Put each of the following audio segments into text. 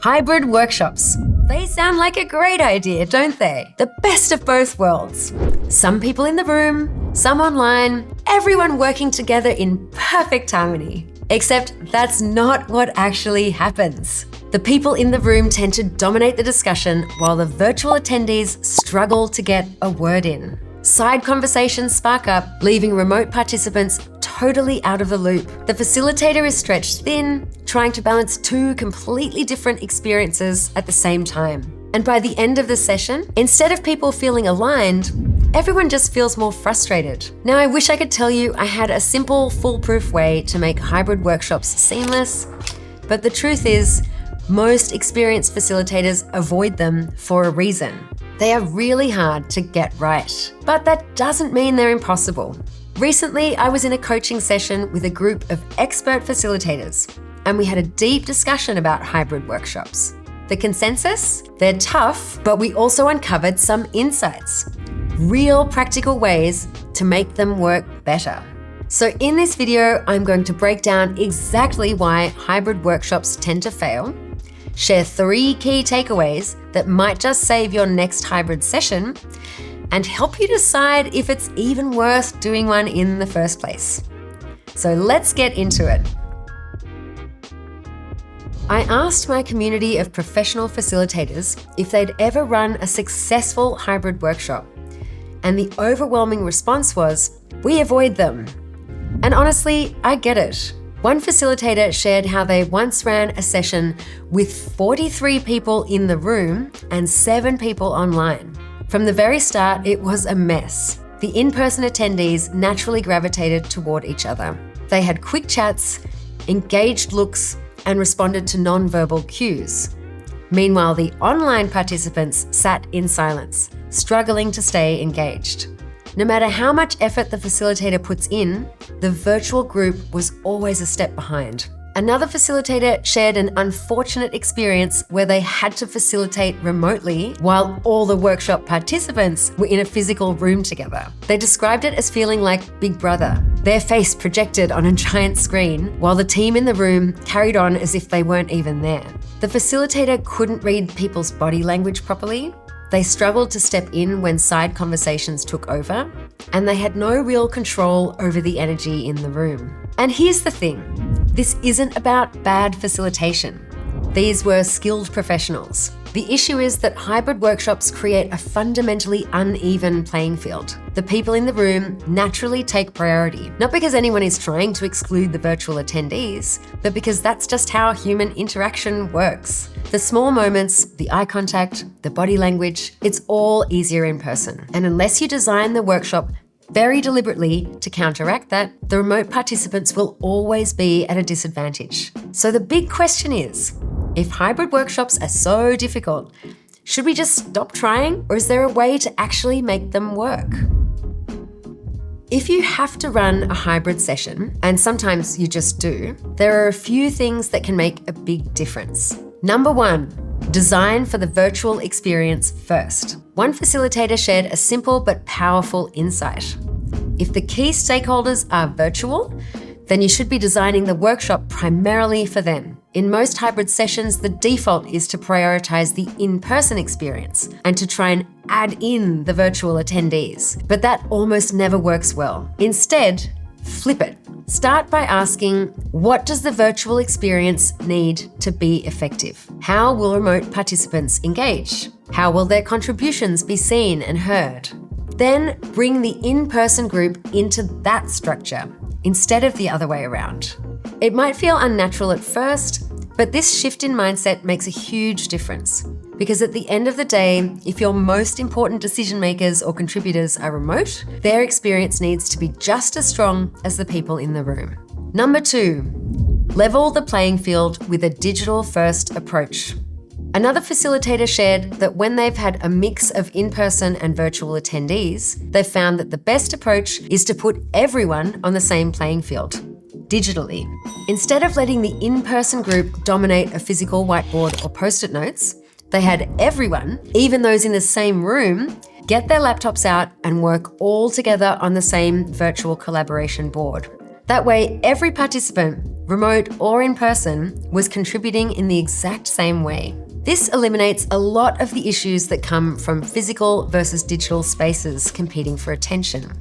Hybrid workshops. They sound like a great idea, don't they? The best of both worlds. Some people in the room, some online, everyone working together in perfect harmony. Except that's not what actually happens. The people in the room tend to dominate the discussion while the virtual attendees struggle to get a word in. Side conversations spark up, leaving remote participants totally out of the loop. The facilitator is stretched thin, trying to balance two completely different experiences at the same time. And by the end of the session, instead of people feeling aligned, everyone just feels more frustrated. Now, I wish I could tell you I had a simple, foolproof way to make hybrid workshops seamless, but the truth is, most experienced facilitators avoid them for a reason. They are really hard to get right, but that doesn't mean they're impossible. Recently, I was in a coaching session with a group of expert facilitators, and we had a deep discussion about hybrid workshops. The consensus? They're tough, but we also uncovered some insights, real practical ways to make them work better. So in this video, I'm going to break down exactly why hybrid workshops tend to fail, share 3 key takeaways that might just save your next hybrid session, and help you decide if it's even worth doing one in the first place. So let's get into it. I asked my community of professional facilitators if they'd ever run a successful hybrid workshop, and the overwhelming response was, "We avoid them." And honestly, I get it. One facilitator shared how they once ran a session with 43 people in the room and 7 people online. From the very start, it was a mess. The in-person attendees naturally gravitated toward each other. They had quick chats, engaged looks, and responded to non-verbal cues. Meanwhile, the online participants sat in silence, struggling to stay engaged. No matter how much effort the facilitator puts in, the virtual group was always a step behind. Another facilitator shared an unfortunate experience where they had to facilitate remotely while all the workshop participants were in a physical room together. They described it as feeling like Big Brother, their face projected on a giant screen while the team in the room carried on as if they weren't even there. The facilitator couldn't read people's body language properly. They struggled to step in when side conversations took over, and they had no real control over the energy in the room. And here's the thing, this isn't about bad facilitation. These were skilled professionals. The issue is that hybrid workshops create a fundamentally uneven playing field. The people in the room naturally take priority, not because anyone is trying to exclude the virtual attendees, but because that's just how human interaction works. The small moments, the eye contact, the body language, it's all easier in person. And unless you design the workshop very deliberately to counteract that, the remote participants will always be at a disadvantage. So the big question is, if hybrid workshops are so difficult, should we just stop trying, or is there a way to actually make them work? If you have to run a hybrid session, and sometimes you just do, there are a few things that can make a big difference. Number 1, design for the virtual experience first. One facilitator shared a simple but powerful insight. If the key stakeholders are virtual, then you should be designing the workshop primarily for them. In most hybrid sessions, the default is to prioritize the in-person experience and to try and add in the virtual attendees. But that almost never works well. Instead, flip it. Start by asking, what does the virtual experience need to be effective? How will remote participants engage? How will their contributions be seen and heard? Then bring the in-person group into that structure instead of the other way around. It might feel unnatural at first, but this shift in mindset makes a huge difference. Because at the end of the day, if your most important decision makers or contributors are remote, their experience needs to be just as strong as the people in the room. Number 2, level the playing field with a digital-first approach. Another facilitator shared that when they've had a mix of in-person and virtual attendees, they've found that the best approach is to put everyone on the same playing field, digitally. Instead of letting the in-person group dominate a physical whiteboard or post-it notes, they had everyone, even those in the same room, get their laptops out and work all together on the same virtual collaboration board. That way, every participant, remote or in person, was contributing in the exact same way. This eliminates a lot of the issues that come from physical versus digital spaces competing for attention.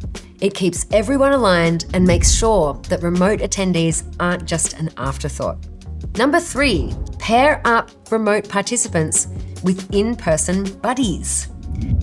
It keeps everyone aligned and makes sure that remote attendees aren't just an afterthought. Number 3, pair up remote participants with in-person buddies.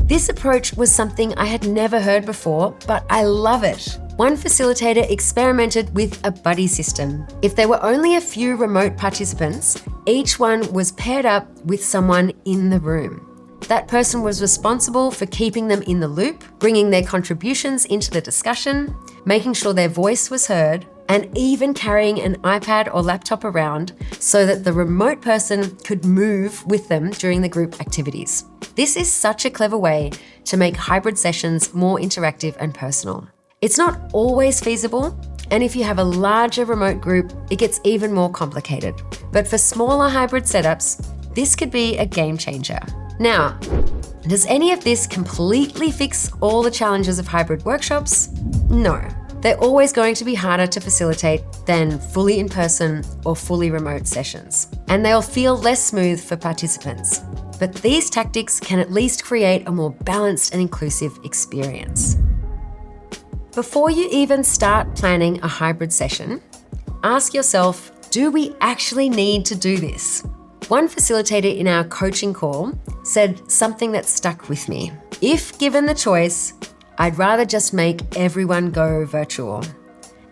This approach was something I had never heard before, but I love it. One facilitator experimented with a buddy system. If there were only a few remote participants, each one was paired up with someone in the room. That person was responsible for keeping them in the loop, bringing their contributions into the discussion, making sure their voice was heard, and even carrying an iPad or laptop around so that the remote person could move with them during the group activities. This is such a clever way to make hybrid sessions more interactive and personal. It's not always feasible, and if you have a larger remote group, it gets even more complicated. But for smaller hybrid setups, this could be a game changer. Now, does any of this completely fix all the challenges of hybrid workshops? No. They're always going to be harder to facilitate than fully in-person or fully remote sessions, and they'll feel less smooth for participants. But these tactics can at least create a more balanced and inclusive experience. Before you even start planning a hybrid session, ask yourself, do we actually need to do this? One facilitator in our coaching call said something that stuck with me. If given the choice, I'd rather just make everyone go virtual.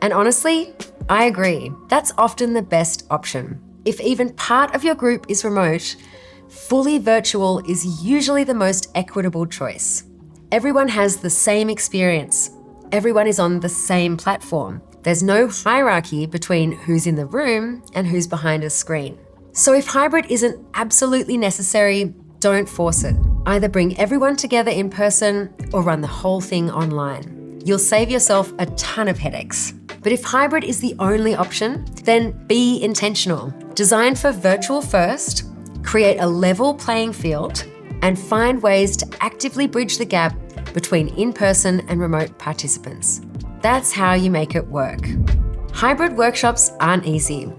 And honestly, I agree. That's often the best option. If even part of your group is remote, fully virtual is usually the most equitable choice. Everyone has the same experience. Everyone is on the same platform. There's no hierarchy between who's in the room and who's behind a screen. So if hybrid isn't absolutely necessary, don't force it. Either bring everyone together in person or run the whole thing online. You'll save yourself a ton of headaches. But if hybrid is the only option, then be intentional. Design for virtual first, create a level playing field, and find ways to actively bridge the gap between in-person and remote participants. That's how you make it work. Hybrid workshops aren't easy,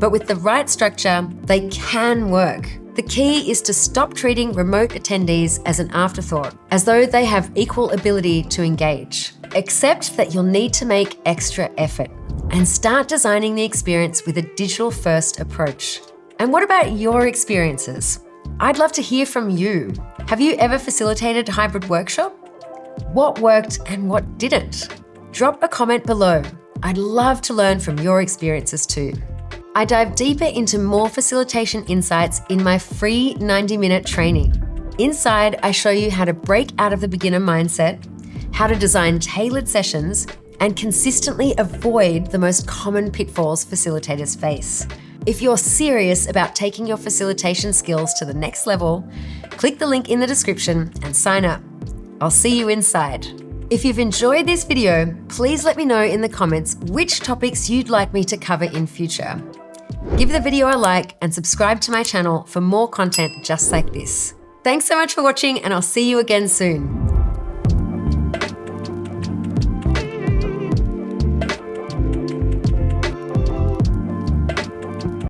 but with the right structure, they can work. The key is to stop treating remote attendees as an afterthought, as though they have equal ability to engage. Accept that you'll need to make extra effort and start designing the experience with a digital-first approach. And what about your experiences? I'd love to hear from you. Have you ever facilitated a hybrid workshop? What worked and what didn't? Drop a comment below. I'd love to learn from your experiences too. I dive deeper into more facilitation insights in my free 90-minute training. Inside, I show you how to break out of the beginner mindset, how to design tailored sessions, and consistently avoid the most common pitfalls facilitators face. If you're serious about taking your facilitation skills to the next level, click the link in the description and sign up. I'll see you inside. If you've enjoyed this video, please let me know in the comments which topics you'd like me to cover in future. Give the video a like and subscribe to my channel for more content just like this. Thanks so much for watching, and I'll see you again soon.